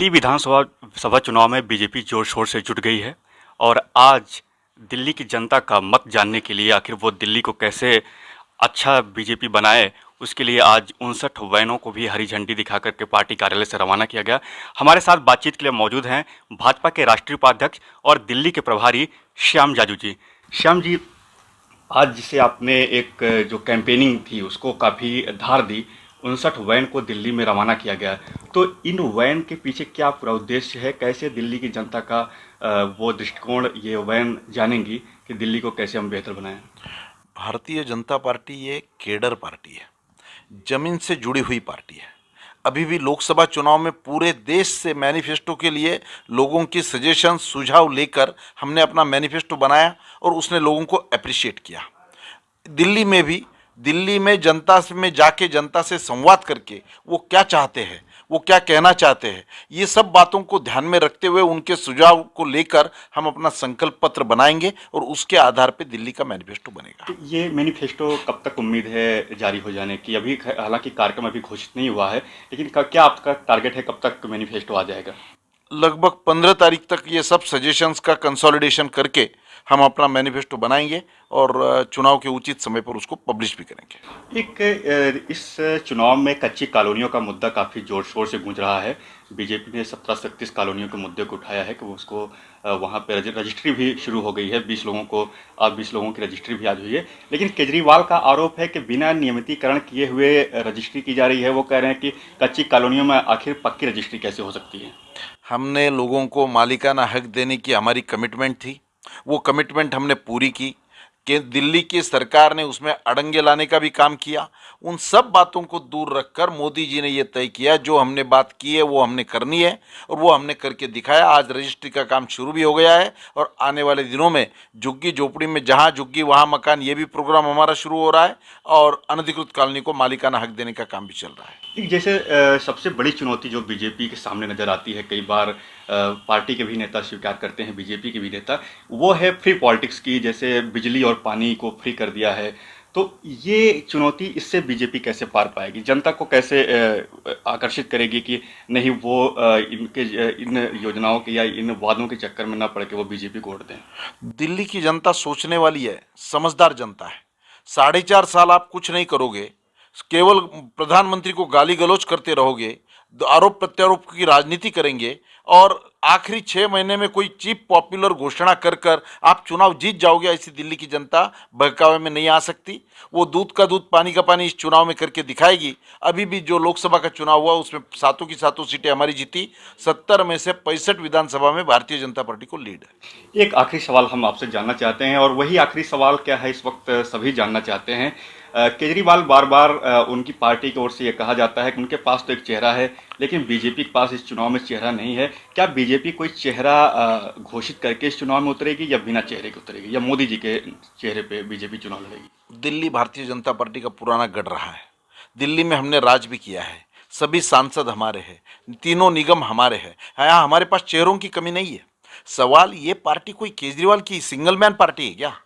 दिल्ली विधानसभा चुनाव में बीजेपी जोर शोर से जुट गई है और आज दिल्ली की जनता का मत जानने के लिए आखिर वो दिल्ली को कैसे अच्छा बीजेपी बनाए, उसके लिए आज 59 वैनों को भी हरी झंडी दिखा करके पार्टी कार्यालय से रवाना किया गया। हमारे साथ बातचीत के लिए मौजूद हैं भाजपा के राष्ट्रीय उपाध्यक्ष और दिल्ली के प्रभारी श्याम जाजू जी। श्याम जी, आज जिसे आपने एक जो कैंपेनिंग थी उसको काफ़ी धार दी, 59 वैन को दिल्ली में रवाना किया गया, तो इन वैन के पीछे क्या पूरा उद्देश्य है? कैसे दिल्ली की जनता का वो दृष्टिकोण ये वैन जानेंगी कि दिल्ली को कैसे हम बेहतर बनाएं? भारतीय जनता पार्टी ये केडर पार्टी है, जमीन से जुड़ी हुई पार्टी है। अभी भी लोकसभा चुनाव में पूरे देश से मैनिफेस्टो के लिए लोगों की सजेशन सुझाव लेकर हमने अपना मैनिफेस्टो बनाया और उसने लोगों को अप्रिशिएट किया। दिल्ली में जनता में जाके जनता से संवाद करके वो क्या चाहते हैं, वो क्या कहना चाहते हैं, ये सब बातों को ध्यान में रखते हुए उनके सुझाव को लेकर हम अपना संकल्प पत्र बनाएंगे और उसके आधार पे दिल्ली का मैनिफेस्टो बनेगा। तो ये मैनिफेस्टो कब तक उम्मीद है जारी हो जाने की? अभी हालांकि कार्यक्रम अभी घोषित नहीं हुआ है, लेकिन क्या आपका टारगेट है, कब तक मैनिफेस्टो आ जाएगा? लगभग 15 तारीख तक ये सब सजेशंस का कंसोलिडेशन करके हम अपना मैनिफेस्टो बनाएंगे और चुनाव के उचित समय पर उसको पब्लिश भी करेंगे। इस चुनाव में कच्ची कॉलोनियों का मुद्दा काफ़ी जोर शोर से गूंज रहा है। बीजेपी ने 17 से 31 कॉलोनियों के मुद्दे को उठाया है कि वो उसको वहाँ पे रजिस्ट्री भी शुरू हो गई है। 20 लोगों की रजिस्ट्री भी आज हुई है। लेकिन केजरीवाल का आरोप है कि बिना नियमितीकरण किए हुए रजिस्ट्री की जा रही है। वो कह रहे हैं कि कच्ची कॉलोनियों में आखिर पक्की रजिस्ट्री कैसे हो सकती है? हमने लोगों को मालिकाना हक देने की हमारी कमिटमेंट थी, वो कमिटमेंट हमने पूरी की कि दिल्ली की सरकार ने उसमें अड़ंगे लाने का भी काम किया। उन सब बातों को दूर रखकर मोदी जी ने ये तय किया जो हमने बात की है वो हमने करनी है और वो हमने करके दिखाया। आज रजिस्ट्री का काम शुरू भी हो गया है और आने वाले दिनों में झुग्गी झोपड़ी में जहाँ झुग्गी वहाँ मकान, ये भी प्रोग्राम हमारा शुरू हो रहा है और अनधिकृत कॉलोनी को मालिकाना हक देने का काम भी चल रहा है। जैसे सबसे बड़ी चुनौती जो बीजेपी के सामने नजर आती है, कई बार पार्टी के भी नेता स्वीकार करते हैं, बीजेपी के भी नेता, वो है फ्री पॉलिटिक्स की। जैसे बिजली और पानी को फ्री कर दिया है, तो ये चुनौती, इससे बीजेपी कैसे पार पाएगी? जनता को कैसे आकर्षित करेगी कि नहीं वो इन योजनाओं के या इन वादों के चक्कर में ना पड़ के वो बीजेपी को वोट दें? दिल्ली की जनता सोचने वाली है, समझदार जनता है। 4.5 साल आप कुछ नहीं करोगे, केवल प्रधानमंत्री को गाली गलौज करते रहोगे, आरोप प्रत्यारोप की राजनीति करेंगे और आखिरी 6 महीने में कोई चीप पॉपुलर घोषणा कर कर आप चुनाव जीत जाओगे, ऐसी दिल्ली की जनता बहकावे में नहीं आ सकती। वो दूध का दूध पानी का पानी इस चुनाव में करके दिखाएगी। अभी भी जो लोकसभा का चुनाव हुआ उसमें 7 की 7 सीटें हमारी जीती। 70 में से 65 विधानसभा में भारतीय जनता पार्टी को लीड है। एक आखिरी सवाल हम आपसे जानना चाहते हैं, और वही आखिरी सवाल क्या है इस वक्त सभी जानना चाहते हैं। केजरीवाल बार बार उनकी पार्टी की ओर से ये कहा जाता है कि उनके पास तो एक चेहरा है, लेकिन बीजेपी के पास इस चुनाव में चेहरा नहीं है। क्या बीजेपी कोई चेहरा घोषित करके इस चुनाव में उतरेगी या बिना चेहरे के उतरेगी, या मोदी जी के चेहरे पे बीजेपी चुनाव लड़ेगी? दिल्ली भारतीय जनता पार्टी का पुराना गढ़ रहा है। दिल्ली में हमने राज भी किया है, सभी सांसद हमारे हैं, तीनों निगम हमारे हैं। यहाँ हमारे पास चेहरों की कमी नहीं है। सवाल, ये पार्टी कोई केजरीवाल की सिंगल मैन पार्टी है क्या?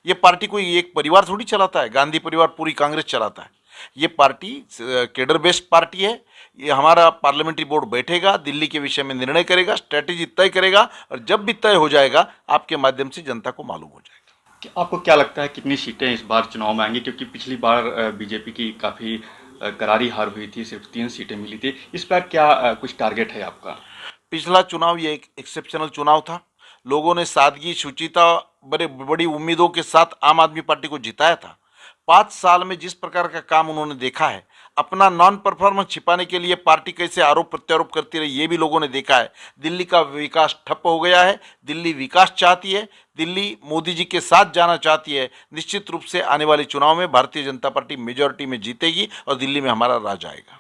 ये पार्टी कोई एक परिवार थोड़ी चलाता है, गांधी परिवार पूरी कांग्रेस चलाता है। ये पार्टी केडर बेस्ड पार्टी है। ये हमारा पार्लियामेंट्री बोर्ड बैठेगा, दिल्ली के विषय में निर्णय करेगा, स्ट्रेटेजी तय करेगा और जब भी तय हो जाएगा आपके माध्यम से जनता को मालूम हो जाएगा। आपको क्या लगता है कितनी सीटें इस बार चुनाव में आएंगी? क्योंकि पिछली बार बीजेपी की काफ़ी करारी हार हुई थी, सिर्फ 3 सीटें मिली थी। इस बार क्या कुछ टारगेट है आपका? पिछला चुनाव ये एक एक्सेप्शनल चुनाव था। लोगों ने सादगी, शुचिता, बड़ी उम्मीदों के साथ आम आदमी पार्टी को जिताया था। 5 साल में जिस प्रकार का काम उन्होंने देखा है, अपना नॉन परफॉर्मेंस छिपाने के लिए पार्टी कैसे आरोप प्रत्यारोप करती रही, ये भी लोगों ने देखा है। दिल्ली का विकास ठप्प हो गया है। दिल्ली विकास चाहती है, दिल्ली मोदी जी के साथ जाना चाहती है। निश्चित रूप से आने वाले चुनाव में भारतीय जनता पार्टी मेजॉरिटी में जीतेगी और दिल्ली में हमारा राज आएगा।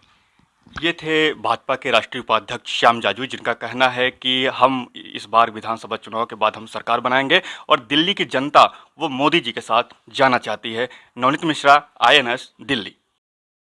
ये थे भाजपा के राष्ट्रीय उपाध्यक्ष श्याम जाजू, जिनका कहना है कि हम इस बार विधानसभा चुनाव के बाद हम सरकार बनाएंगे और दिल्ली की जनता वो मोदी जी के साथ जाना चाहती है। नवनीत मिश्रा, INS, दिल्ली।